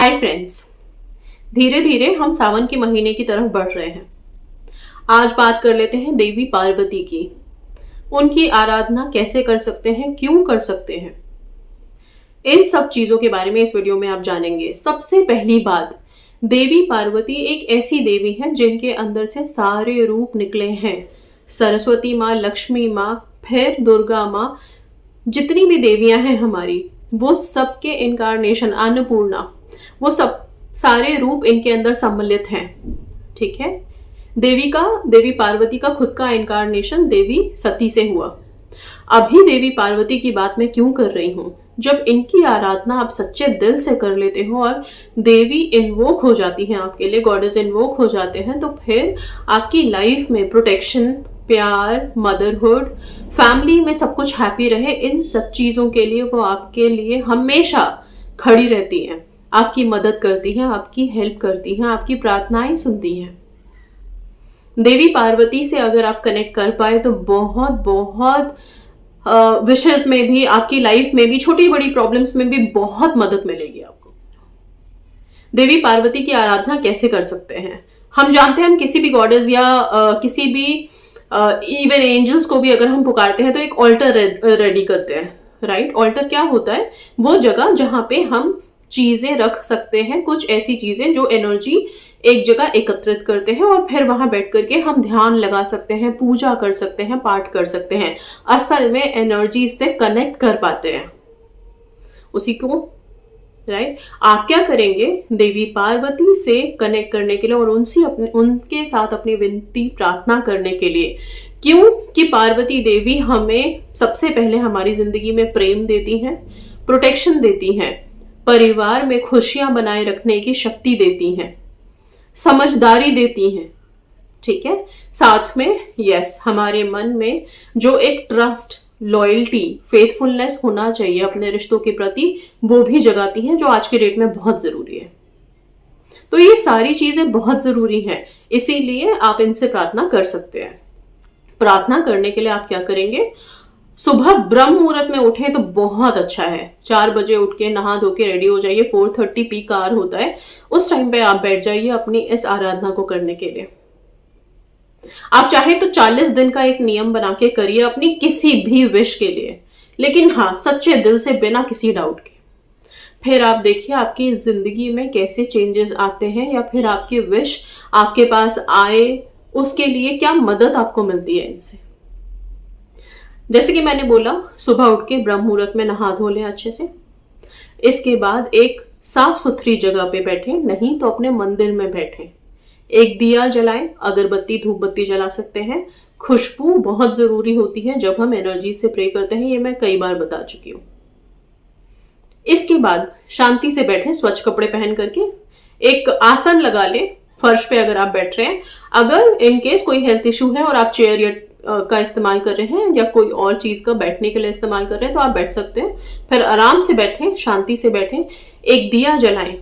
Hi friends, धीरे धीरे हम सावन के महीने की तरफ बढ़ रहे हैं। आज बात कर लेते हैं देवी पार्वती की। उनकी आराधना कैसे कर सकते हैं, क्यों कर सकते हैं, इन सब चीजों के बारे में इस वीडियो में आप जानेंगे। सबसे पहली बात, देवी पार्वती एक ऐसी देवी है जिनके अंदर से सारे रूप निकले हैं। सरस्वती माँ, लक्ष्मी माँ, फिर दुर्गा माँ, जितनी भी देवियां हैं हमारी, वो सबके इनकारनेशन, अन्नपूर्णा, वो सब सारे रूप इनके अंदर सम्मिलित हैं। ठीक है। देवी पार्वती का खुद का इनकारनेशन देवी सती से हुआ। अभी देवी पार्वती की बात मैं क्यों कर रही हूं? जब इनकी आराधना आप सच्चे दिल से कर लेते हो और देवी इन्वोक हो जाती हैं आपके लिए, गॉडेस इन्वोक हो जाते हैं, तो फिर आपकी लाइफ में प्रोटेक्शन, प्यार, मदरहुड, फैमिली में सब कुछ हैप्पी रहे, इन सब चीजों के लिए वो आपके लिए हमेशा खड़ी रहती हैं, आपकी मदद करती हैं, आपकी हेल्प करती हैं, आपकी प्रार्थनाएं सुनती हैं। देवी पार्वती से अगर आप कनेक्ट कर पाए तो बहुत बहुत विशेष में भी, आपकी लाइफ में भी, छोटी बड़ी प्रॉब्लम्स में भी बहुत मदद मिलेगी आपको। देवी पार्वती की आराधना कैसे कर सकते हैं? हम जानते हैं, हम किसी भी गॉडेस या किसी भी इवन एंजल्स को भी अगर हम पुकारते हैं तो एक ऑल्टर रेडी करते हैं, राइट? ऑल्टर क्या होता है? वो जगह जहां पे हम चीजें रख सकते हैं, कुछ ऐसी चीजें जो एनर्जी एक जगह एकत्रित करते हैं, और फिर वहां बैठ करके हम ध्यान लगा सकते हैं, पूजा कर सकते हैं, पाठ कर सकते हैं, असल में एनर्जी से कनेक्ट कर पाते हैं उसी को, राइट? आप क्या करेंगे? देवी पार्वती से कनेक्ट करने के लिए और उनके साथ अपनी विनती प्रार्थना करने के लिए, क्योंकि पार्वती देवी हमें सबसे पहले हमारी जिंदगी में प्रेम देती हैं, प्रोटेक्शन देती हैं, परिवार में खुशियां बनाए रखने की शक्ति देती हैं, समझदारी देती हैं। ठीक है। साथ में यस, हमारे मन में जो एक ट्रस्ट, लॉयल्टी, फेथफुलनेस होना चाहिए अपने रिश्तों के प्रति, वो भी जगाती हैं, जो आज के डेट में बहुत जरूरी है। तो ये सारी चीजें बहुत जरूरी हैं, इसीलिए आप इनसे प्रार्थना कर सकते हैं। प्रार्थना करने के लिए आप क्या करेंगे? सुबह ब्रह्म मुहूर्त में उठें तो बहुत अच्छा है। 4 बजे उठ के नहा धो के रेडी हो जाइए। 4:30 पीक आवर होता है, उस टाइम पे आप बैठ जाइए अपनी इस आराधना को करने के लिए। आप चाहे तो 40 दिन का एक नियम बना के करिए अपनी किसी भी विश के लिए, लेकिन हाँ, सच्चे दिल से, बिना किसी डाउट के। फिर आप देखिए आपकी जिंदगी में कैसे चेंजेस आते हैं, या फिर आपकी विश आपके पास आए, उसके लिए क्या मदद आपको मिलती है इनसे। जैसे कि मैंने बोला, सुबह उठ के ब्रह्म मुहूर्त में नहा धो लें अच्छे से। इसके बाद एक साफ सुथरी जगह पे बैठें, नहीं तो अपने मंदिर में बैठें। एक दिया जलाएं, अगरबत्ती, धूप बत्ती जला सकते हैं। खुशबू बहुत जरूरी होती है जब हम एनर्जी से प्रे करते हैं, ये मैं कई बार बता चुकी हूँ। इसके बाद शांति से बैठें, स्वच्छ कपड़े पहन करके। एक आसन लगा लें फर्श पे अगर आप बैठ रहे हैं। अगर इनकेस कोई हेल्थ इशू है और आप चेयर का इस्तेमाल कर रहे हैं या कोई और चीज का बैठने के लिए इस्तेमाल कर रहे हैं, तो आप बैठ सकते हैं। फिर आराम से बैठें, शांति से बैठें, एक दिया जलाएं।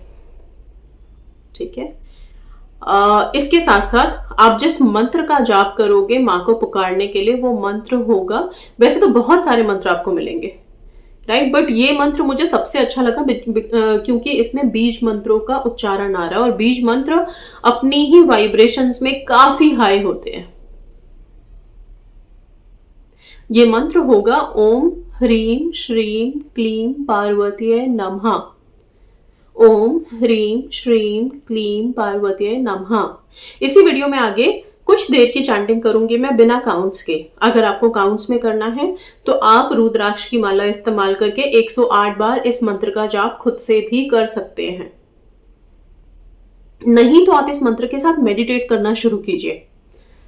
ठीक है। इसके साथ साथ आप जिस मंत्र का जाप करोगे माँ को पुकारने के लिए, वो मंत्र होगा, वैसे तो बहुत सारे मंत्र आपको मिलेंगे, राइट? बट ये मंत्र मुझे सबसे अच्छा लगा क्योंकि इसमें बीज मंत्रों का उच्चारण आ रहा है, और बीज मंत्र अपनी ही वाइब्रेशंस में काफी हाई होते हैं। ये मंत्र होगा ओम ह्रीम श्रीम क्लीम पार्वतीये नमः। ओम ह्रीम श्रीम क्लीम पार्वतीये नमः। इसी वीडियो में आगे कुछ देर की चैंटिंग करूंगी मैं, बिना काउंट्स के। अगर आपको काउंट्स में करना है तो आप रुद्राक्ष की माला इस्तेमाल करके 108 बार इस मंत्र का जाप खुद से भी कर सकते हैं। नहीं तो आप इस मंत्र के साथ मेडिटेट करना शुरू कीजिए।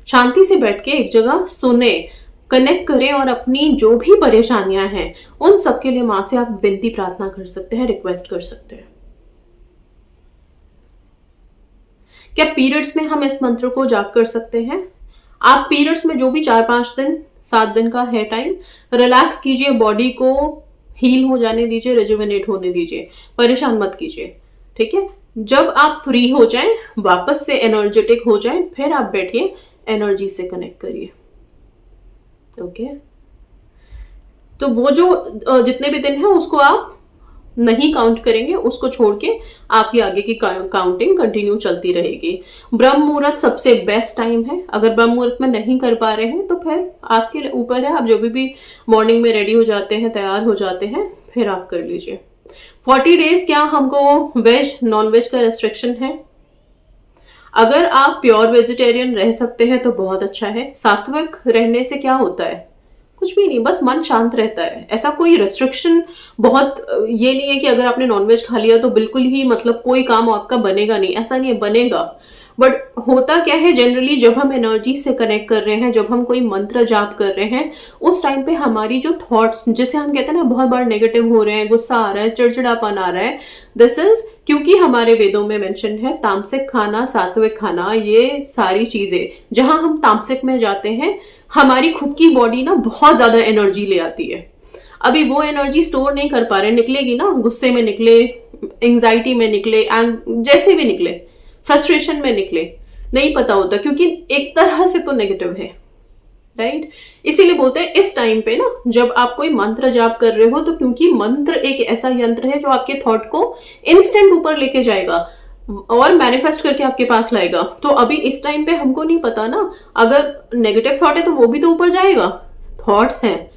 शांति से बैठ के एक जगह सुने, कनेक्ट करें, और अपनी जो भी परेशानियां हैं उन सब के लिए मां से आप विनती प्रार्थना कर सकते हैं, रिक्वेस्ट कर सकते हैं। क्या पीरियड्स में हम इस मंत्र को जाप कर सकते हैं? आप पीरियड्स में जो भी 4-5 दिन, 7 दिन का है टाइम, रिलैक्स कीजिए, बॉडी को हील हो जाने दीजिए, रिजुवेनेट होने दीजिए, परेशान मत कीजिए। ठीक है। जब आप फ्री हो जाएं, वापस से एनर्जेटिक हो जाएं, फिर आप बैठिए, एनर्जी से कनेक्ट करिए। ओके। तो वो जो जितने भी दिन है उसको आप नहीं काउंट करेंगे, उसको छोड़ के आपकी आगे की काउंटिंग कंटिन्यू चलती रहेगी। ब्रह्म मुहूर्त सबसे बेस्ट टाइम है। अगर ब्रह्म मुहूर्त में नहीं कर पा रहे हैं तो फिर आपके ऊपर है, आप जो भी मॉर्निंग में रेडी हो जाते हैं, तैयार हो जाते हैं, फिर आप कर लीजिए। 40 डेज क्या हमको वेज नॉन वेज का रेस्ट्रिक्शन है? अगर आप प्योर वेजिटेरियन रह सकते हैं तो बहुत अच्छा है। सात्विक रहने से क्या होता है? कुछ भी नहीं, बस मन शांत रहता है। ऐसा कोई रेस्ट्रिक्शन बहुत ये नहीं है कि अगर आपने नॉनवेज खा लिया तो बिल्कुल ही मतलब कोई काम आपका बनेगा नहीं, ऐसा नहीं है, बनेगा। बट होता क्या है, जनरली जब हम एनर्जी से कनेक्ट कर रहे हैं, जब हम कोई मंत्र जाप कर रहे हैं, उस टाइम पे हमारी जो थॉट्स, जिसे हम कहते हैं ना बहुत बार नेगेटिव हो रहे हैं, गुस्सा आ रहा है, चिड़चिड़ापन आ रहा है, दिस इज क्योंकि हमारे वेदों में मेंशन है तामसिक खाना, सात्विक खाना, ये सारी चीजें जहां हम तामसिक में जाते हैं, हमारी खुद की बॉडी ना बहुत ज्यादा एनर्जी ले आती है। अभी वो एनर्जी स्टोर नहीं कर पा रहे, निकलेगी ना, गुस्से में निकले, एंग्जाइटी में निकले, जैसे भी निकले, फ्रस्ट्रेशन में निकले, नहीं पता होता, क्योंकि एक तरह से तो नेगेटिव है, राइट? इसीलिए बोलते हैं इस टाइम पे ना, जब आप कोई मंत्र जाप कर रहे हो, तो क्योंकि मंत्र एक ऐसा यंत्र है जो आपके थॉट को इंस्टेंट ऊपर लेके जाएगा और मैनिफेस्ट करके आपके पास लाएगा। तो अभी इस टाइम पे हमको नहीं पता ना, अगर नेगेटिव थॉट है तो वो भी तो ऊपर जाएगा। थॉट्स हैं,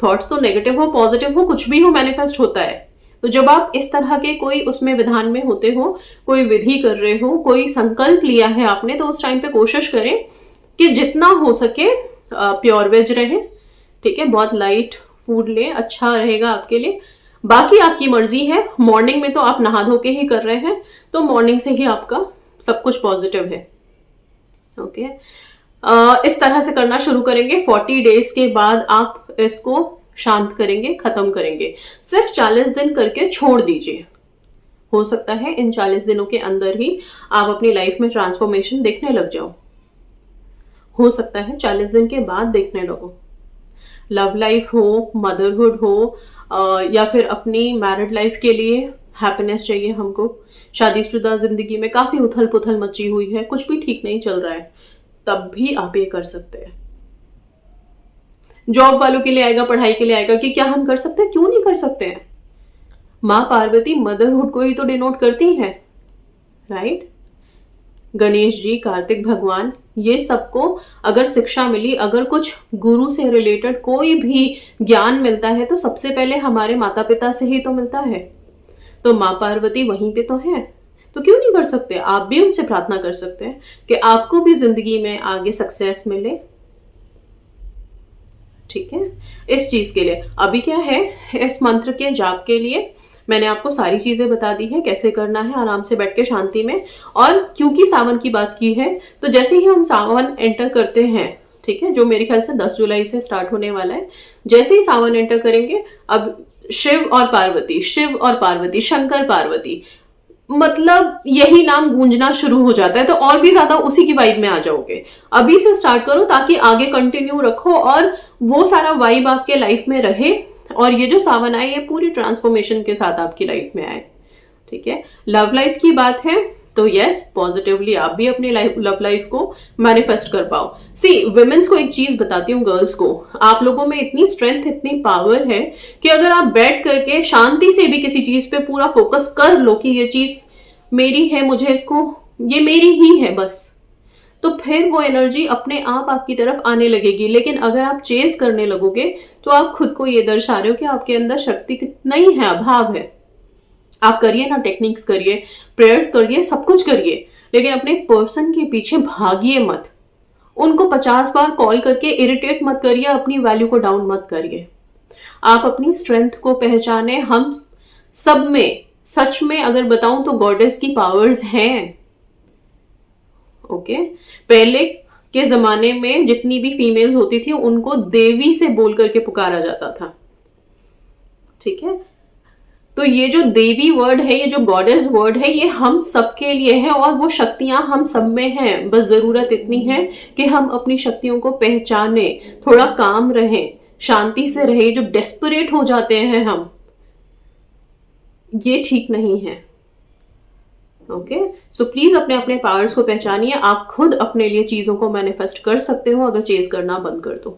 थॉट्स तो नेगेटिव हो पॉजिटिव हो कुछ भी हो, मैनिफेस्ट होता है। तो जब आप इस तरह के कोई उसमें विधान में होते हो, कोई विधि कर रहे हो, कोई संकल्प लिया है आपने, तो उस टाइम पे कोशिश करें कि जितना हो सके प्योर वेज रहे, ठीक है? बहुत लाइट फूड लें, अच्छा रहेगा आपके लिए। बाकी आपकी मर्जी है। मॉर्निंग में तो आप नहा धो के ही कर रहे हैं, तो मॉर्निंग से ही आपका सब कुछ पॉजिटिव है। ओके, इस तरह से करना शुरू करेंगे। 40 डेज के बाद आप इसको शांत करेंगे, खत्म करेंगे। सिर्फ 40 दिन करके छोड़ दीजिए। हो सकता है इन 40 दिनों के अंदर ही आप अपनी लाइफ में ट्रांसफॉर्मेशन देखने लग जाओ। हो सकता है 40 दिन के बाद देखने लगो। लव लाइफ हो, मदरहुड हो, या फिर अपनी मैरिड लाइफ के लिए हैप्पीनेस चाहिए हमको, शादीशुदा जिंदगी में काफी उथल पुथल मची हुई है, कुछ भी ठीक नहीं चल रहा है, तब भी आप ये कर सकते हैं। जॉब वालों के लिए आएगा, पढ़ाई के लिए आएगा कि क्या हम कर सकते हैं? क्यों नहीं कर सकते हैं? माँ पार्वती मदरहुड को ही तो डिनोट करती है, राइट? गणेश जी, कार्तिक भगवान, ये सबको अगर शिक्षा मिली, अगर कुछ गुरु से रिलेटेड कोई भी ज्ञान मिलता है, तो सबसे पहले हमारे माता पिता से ही तो मिलता है। तो माँ पार्वती वहीं पे तो है, तो क्यों नहीं कर सकते? आप भी उनसे प्रार्थना कर सकते हैं कि आपको भी जिंदगी में आगे सक्सेस मिले, ठीक है? इस चीज के लिए अभी क्या है, इस मंत्र के जाप के लिए मैंने आपको सारी चीजें बता दी है, कैसे करना है आराम से बैठ के शांति में। और क्योंकि सावन की बात की है, तो जैसे ही हम सावन एंटर करते हैं, ठीक है, जो मेरे ख्याल से 10 जुलाई से स्टार्ट होने वाला है, जैसे ही सावन एंटर करेंगे, अब शिव और पार्वती, शिव और पार्वती, शंकर पार्वती, मतलब यही नाम गूंजना शुरू हो जाता है, तो और भी ज्यादा उसी की वाइब में आ जाओगे। अभी से स्टार्ट करो ताकि आगे कंटिन्यू रखो और वो सारा वाइब आपके लाइफ में रहे, और ये जो सावन आए ये पूरी ट्रांसफॉर्मेशन के साथ आपकी लाइफ में आए, ठीक है? लव लाइफ की बात है तो यस, पॉजिटिवली आप भी अपनी लव लाइफ को मैनिफेस्ट कर पाओ। सी, विमेन्स को एक चीज बताती हूँ, गर्ल्स को, आप लोगों में इतनी स्ट्रेंथ, इतनी पावर है कि अगर आप बैठ करके शांति से भी किसी चीज पे पूरा फोकस कर लो कि ये चीज मेरी है, मुझे इसको, ये मेरी ही है बस, तो फिर वो एनर्जी अपने आप आपकी तरफ आने लगेगी। लेकिन अगर आप चेस करने लगोगे तो आप खुद को ये दर्शा रहे हो कि आपके अंदर शक्ति नहीं है, अभाव है। आप करिए ना, टेक्निक्स करिए, प्रेयर्स करिए, सब कुछ करिए, लेकिन अपने पर्सन के पीछे भागिए मत। उनको 50 बार कॉल करके इरिटेट मत करिए, अपनी वैल्यू को डाउन मत करिए। आप अपनी स्ट्रेंथ को पहचाने। हम सब में, सच में अगर बताऊं तो गॉडेस की पावर्स हैं। ओके, पहले के जमाने में जितनी भी फीमेल्स होती थी उनको देवी से बोल करके पुकारा जाता था, ठीक है? तो ये जो देवी वर्ड है, ये जो गॉडेस वर्ड है, ये हम सबके लिए है और वो शक्तियां हम सब में हैं। बस जरूरत इतनी है कि हम अपनी शक्तियों को पहचाने, थोड़ा काम रहें, शांति से रहे। जो डेस्परेट हो जाते हैं हम, ये ठीक नहीं है। ओके, सो प्लीज अपने अपने पावर्स को पहचानिए। आप खुद अपने लिए चीजों को मैनिफेस्ट कर सकते हो अगर चेज करना बंद कर दो।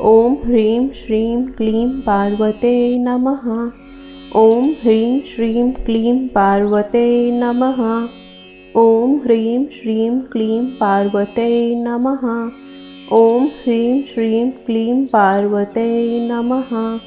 ओम ह्रीं श्रीं क्लीं पार्वते नमः। ओम ह्रीं श्रीं क्लीं पार्वते नमः। ओम ह्रीं श्रीं क्लीं पार्वते नमः। ओम ह्रीं श्रीं क्लीं पार्वते नमः।